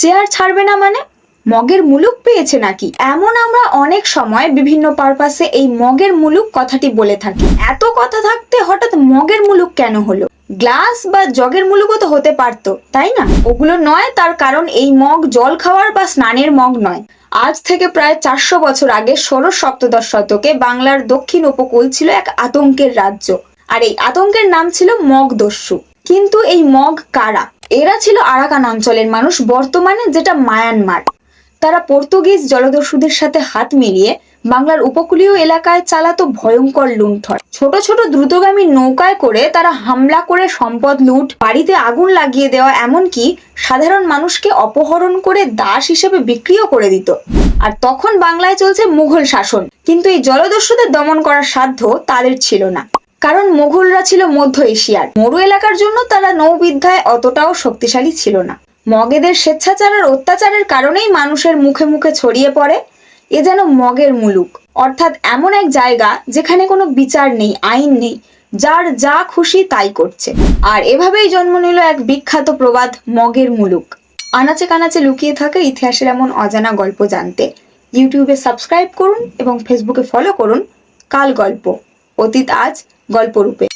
Chair ছাড়বে না মানে? মগের মুলুক পেয়েছে নাকি? এমন আমরা অনেক সময় বিভিন্ন পারপাসে এই মগের মুলুক কথাটি বলে থাকি। এত কথা থাকতে হঠাৎ মগের মুলুক কেন হলো? গ্লাস বা জগের মুলুকও তো হতে পারতো, তাই না? ওগুলো নয়, তার কারণ এই মগ জল খাওয়ার বা স্নানের মগ নয়। আজ থেকে প্রায় 400 বছর আগে ষোড়শ সপ্তদশ শতকে বাংলার দক্ষিণ উপকূল ছিল এক আতঙ্কের রাজ্য। আর এই আতঙ্কের নাম ছিল মগদস্যু। কিন্তু এই মগ কারা? এরা ছিল আরাকান অঞ্চলের মানুষ, বর্তমানে যেটা মায়ানমার। তারা পর্তুগিজ জলদস্যুদের সাথে হাত মিলিয়ে বাংলার উপকূলীয় এলাকায় চালাতো ভয়ঙ্কর লুণ্ঠন। ছোট ছোট দ্রুতগামী নৌকায় করে তারা হামলা করে সম্পদ লুট, বাড়িতে আগুন লাগিয়ে দেওয়া, এমনকি সাধারণ মানুষকে অপহরণ করে দাস হিসেবে বিক্রিও করে দিত। আর তখন বাংলায় চলছে মুঘল শাসন, কিন্তু এই জলদস্যুদের দমন করার সাধ্য তাদের ছিল না। কারণ মুঘলরা ছিল মধ্য এশিয়ার মরু এলাকার জন্য, তারা নৌবিদ্যায় অতটাও শক্তিশালী ছিল না। মগেদের স্বেচ্ছাচার আর অত্যাচারের কারণেই মানুষের মুখে মুখে ছড়িয়ে পড়ে এ যেন মগের মুলুক, অর্থাৎ এমন এক জায়গা যেখানে কোনো বিচার নেই, আইন নেই, যার যা খুশি তাই করছে। আর এভাবেই জন্ম নিল এক বিখ্যাত প্রবাদ, মগের মুলুক। আনাচে কানাচে লুকিয়ে থাকা ইতিহাসের এমন অজানা গল্প জানতে ইউটিউবে সাবস্ক্রাইব করুন এবং ফেসবুকে ফলো করুন কাল গল্প, অতীত আজ গল্পরূপে।